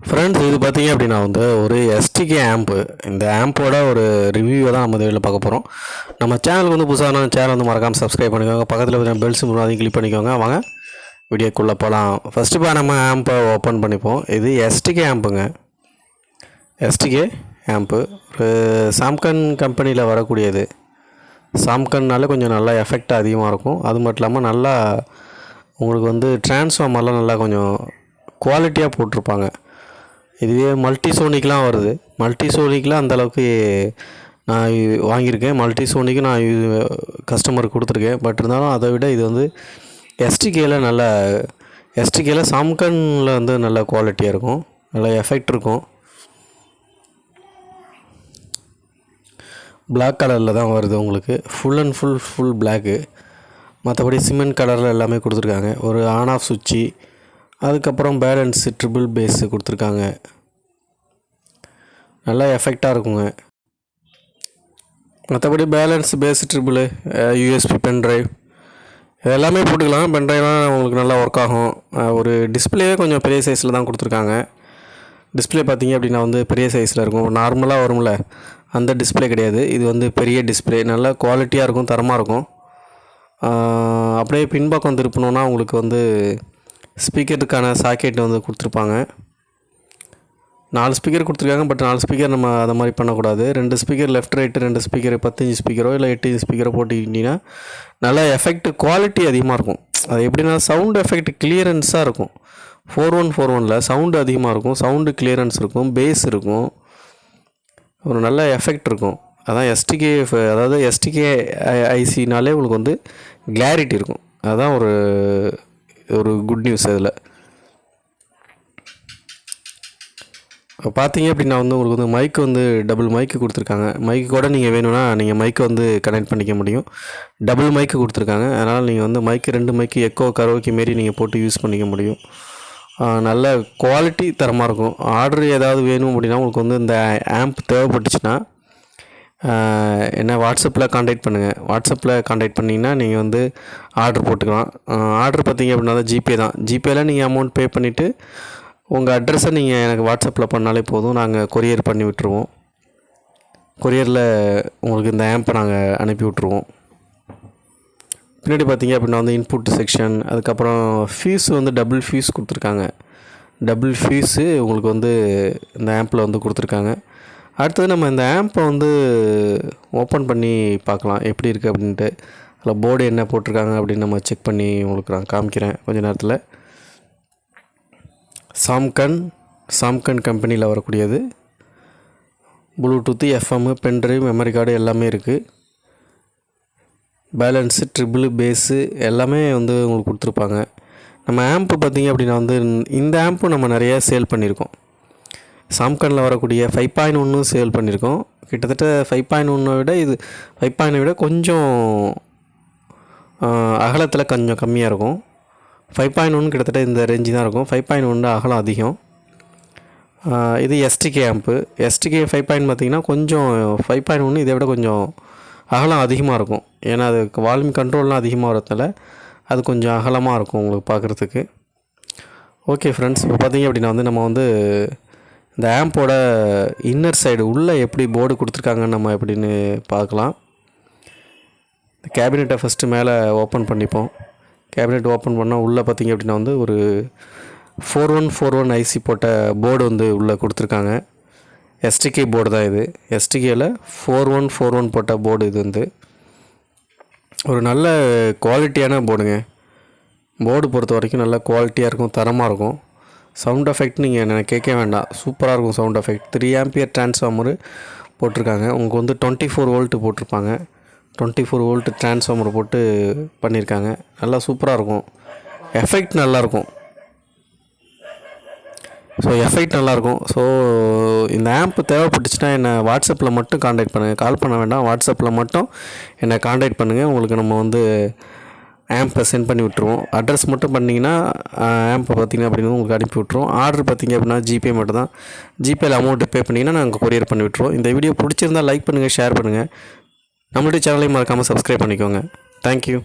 Friends இது பார்த்தீங்க அப்படின்னா ஒரு எஸ்டிகே ஆம்ப்பு. இந்த ஆம்போட ஒரு ரிவ்யூவை தான் நம்ம இதில் பார்க்க போகிறோம். நம்ம சேனலுக்கு புதுசாக சேனல் மறக்காமல் சப்ஸ்கிரைப் பண்ணிக்கோங்க. பக்கத்தில் பார்த்தீங்கன்னா பெல் சிம்பிள் அதையும் கிளிக் பண்ணிக்கோங்க. வாங்க வீடியோக்குள்ளே போகலாம். ஃபஸ்ட்டு இப்போ நம்ம ஆம்பை ஓப்பன் பண்ணிப்போம். இது எஸ்டிகே ஆம்புங்க. எஸ்டிகே ஆம்ப்பு ஒரு சாம்சங் கம்பெனியில் வரக்கூடியது. சாம்சங்னால கொஞ்சம் நல்லா எஃபெக்ட் அதிகமாக இருக்கும். அது மட்டும் இல்லாமல் நல்லா உங்களுக்கு டிரான்ஸ்ஃபார்மர்லாம் நல்லா கொஞ்சம் குவாலிட்டியாக போட்டிருப்பாங்க. இதுவே மல்டிசோனிக்லாம் வருது. மல்டிசோனிக்லாம் அந்தளவுக்கு நான் வாங்கியிருக்கேன். மல்டிசோனிக்கு நான் கஸ்டமருக்கு கொடுத்துருக்கேன். பட் இருந்தாலும் அதை விட இது எஸ்டிகேயில் சாம்சங்கில் நல்ல குவாலிட்டியாக இருக்கும், நல்ல எஃபெக்ட் இருக்கும். பிளாக் கலரில் தான் வருது உங்களுக்கு. Full and full block. மற்றபடி சிமெண்ட் கலரில் எல்லாமே கொடுத்துருக்காங்க. ஒரு ஆன் ஆஃப் சுவிட்சு, அதுக்கப்புறம் பேலன்ஸு ட்ரிபிள் பேஸு கொடுத்துருக்காங்க. நல்லா எஃபெக்டாக இருக்குங்க. மற்றபடி balance bass triple USB pendrive எல்லாமே போட்டுக்கலாம். பென்ட்ரைவ்லாம் உங்களுக்கு நல்லா ஒர்க் ஆகும். ஒரு டிஸ்பிளே கொஞ்சம் பெரிய சைஸில் தான் கொடுத்துருக்காங்க. டிஸ்பிளே பார்த்திங்க அப்படின்னா பெரிய சைஸில் இருக்கும். நார்மலாக வரும்ல அந்த டிஸ்பிளே கிடையாது. இது பெரிய டிஸ்பிளே, நல்லா குவாலிட்டியாக இருக்கும், தரமாக இருக்கும். அப்படியே பின்பக்கம் திருப்பணுன்னா உங்களுக்கு ஸ்பீக்கருக்கான சாக்கெட் கொடுத்துருப்பாங்க. 4 ஸ்பீக்கர் கொடுத்துருக்காங்க. பட் 4 ஸ்பீக்கர் நம்ம அதை மாதிரி பண்ணக்கூடாது. 2 speaker left right, 2 speaker 10 inch ஸ்பீக்கரோ இல்லை 8 இன்ச் ஸ்பீக்கரோ போட்டுக்கிட்டிங்கன்னா நல்லா எஃபெக்ட் குவாலிட்டி அதிகமாக இருக்கும். அது எப்படின்னா சவுண்ட் எஃபெக்ட் கிளியரன்ஸாக இருக்கும். 4141ல் சவுண்டு அதிகமாக இருக்கும், சவுண்டு கிளியரன்ஸ் இருக்கும், பேஸ் இருக்கும், ஒரு நல்ல எஃபெக்ட் இருக்கும். அதான் எஸ்டிகே ஐசினாலே உங்களுக்கு கிளாரிட்டி இருக்கும். அதுதான் ஒரு குட் நியூஸ். அதில் பார்த்தீங்க அப்படின்னா உங்களுக்கு மைக்கு டபுள் மைக்கு கொடுத்துருக்காங்க. மைக்கு கூட நீங்கள் வேணும்னா நீங்கள் மைக்கை கனெக்ட் பண்ணிக்க முடியும். டபுள் மைக்கு கொடுத்துருக்காங்க. அதனால் நீங்கள் மைக்கு 2 மைக்கு எக்கோ கரோக்கி மாரி நீங்கள் போட்டு யூஸ் பண்ணிக்க முடியும். நல்ல குவாலிட்டி தரமாக இருக்கும். ஆர்டர் ஏதாவது வேணும் அப்படின்னா உங்களுக்கு இந்த ஆம்ப் தேவைப்பட்டுச்சுன்னா என்ன வாட்ஸ்அப்பில் காண்டாக்ட் பண்ணுங்கள். வாட்ஸ்அப்பில் காண்டாக்ட் பண்ணிங்கன்னா நீங்கள் ஆர்டர் போட்டுக்கலாம். ஆர்டர் பார்த்தீங்க அப்படின்னா ஜிபே தான். ஜிபேயில் நீங்கள் அமௌண்ட் பே பண்ணிவிட்டு உங்கள் அட்ரஸை நீங்கள் எனக்கு வாட்ஸ்அப்பில் பண்ணாலே போதும். நாங்கள் கொரியர் பண்ணி விட்டுருவோம். கொரியரில் உங்களுக்கு இந்த ஆம்பை நாங்கள் அனுப்பி விட்ருவோம். பின்னாடி பார்த்தீங்க அப்படின்னா இன்புட் செக்ஷன், அதுக்கப்புறம் ஃபீஸு டபுள் ஃபீஸ் கொடுத்துருக்காங்க. டபுள் ஃபீஸு உங்களுக்கு இந்த ஆம்பில் கொடுத்துருக்காங்க. அடுத்தது நம்ம இந்த ஆம்பை ஓப்பன் பண்ணி பார்க்கலாம் எப்படி இருக்குது அப்படின்ட்டு. அதில் போர்டு என்ன போட்டிருக்காங்க அப்படின்னு நம்ம செக் பண்ணி உங்களுக்கு நான் காமிக்கிறேன் கொஞ்சம் நேரத்தில். சாம்சங் கம்பெனியில் வரக்கூடியது. Bluetooth, FM, pendrive, memory card எல்லாமே இருக்குது. பேலன்ஸு, ட்ரிபிள் பேஸு எல்லாமே உங்களுக்கு கொடுத்துருப்பாங்க. நம்ம ஆம்ப்பு பார்த்திங்க அப்படின்னா இந்த ஆம்ப்பு நம்ம நிறையா சேல் பண்ணியிருக்கோம். சாம்சங்கில் வரக்கூடிய 5.1 சேல் பண்ணியிருக்கோம். கிட்டத்தட்ட 5.1 விட இது 5.1 விட கொஞ்சம் அகலத்தில் கொஞ்சம் கம்மியாக இருக்கும். 5.1 கிட்டத்தட்ட இந்த ரேஞ்சு தான் இருக்கும். 5.1 அகலம் அதிகம். இது எஸ்டிகே ஆம்ப்பு. எஸ்டிகே 5.1 பார்த்திங்கன்னா கொஞ்சம் 5.1 இதை விட கொஞ்சம் அகலம் அதிகமாக இருக்கும். ஏன்னா அது வால்யூம் கண்ட்ரோல்லாம் அதிகமாக வரதுனால அது கொஞ்சம் அகலமாக இருக்கும் உங்களுக்கு பார்க்குறதுக்கு. ஓகே ஃப்ரெண்ட்ஸ், இப்போ பார்த்திங்க அப்படின்னா நம்ம இந்த ஆம்போட இன்னர் சைடு உள்ளே எப்படி போர்டு கொடுத்துருக்காங்கன்னு நம்ம எப்படின்னு பார்க்கலாம். இந்த கேபினெட்டை ஃபஸ்ட்டு மேலே ஓப்பன் பண்ணிப்போம். கேபினெட் ஓப்பன் பண்ணால் உள்ளே பார்த்திங்க அப்படின்னா ஒரு 4141 ஐசி போட்ட போர்டு உள்ளே கொடுத்துருக்காங்க. எஸ்டிகே போர்டு தான் இது. எஸ்டிகேயில் 4141 போட்ட போர்டு. இது ஒரு நல்ல குவாலிட்டியான போர்டுங்க. போர்டு பொறுத்த வரைக்கும் நல்ல குவாலிட்டியாக இருக்கும், தரமாக இருக்கும். சவுண்ட் எஃபெக்ட் நீங்கள் கேட்க வேண்டாம், சூப்பராக இருக்கும் சவுண்ட் எஃபெக்ட். 3 ஆம்பியர் டிரான்ஸ்ஃபார்மரு போட்டிருக்காங்க. உங்களுக்கு 24 வோல்ட்டு போட்டிருப்பாங்க. 24 வோல்ட் டிரான்ஸ்ஃபார்மர் போட்டு பண்ணியிருக்காங்க. நல்லா சூப்பராக இருக்கும். எஃபெக்ட் நல்லாயிருக்கும். எஃபெக்ட் நல்லாயிருக்கும். இந்த ஆம்ப் தேவைப்பட்டுச்சுன்னா என்னை வாட்ஸ்அப்பில் மட்டும் காண்டாக்ட் பண்ணுங்கள். கால் பண்ண வேண்டாம், வாட்ஸ்அப்பில் மட்டும் என்னை காண்டாக்ட் பண்ணுங்கள். உங்களுக்கு நம்ம ஆம்பை சென்ட் பண்ணி விட்ருவோம். அட்ரஸ் மட்டும் பண்ணிங்கன்னா ஆம்பை பார்த்திங்க அப்படின்னா உங்களுக்கு அனுப்பி விட்ருவோம். ஆர்டர் பார்த்திங்க அப்படின்னா ஜிபே மட்டும் தான். ஜிபேயில் அமௌண்ட்டு பே பண்ணிங்கன்னா நாங்கள் கொரியர் பண்ணி விட்ருவோம். இந்த வீடியோ பிடிச்சிருந்தால் லைக் பண்ணுங்கள், ஷேர் பண்ணுங்கள். நம்மளுடைய சேனலையும் மறக்காமல் சப்ஸ்கிரைப் பண்ணிக்கோங்க. தேங்க்யூ.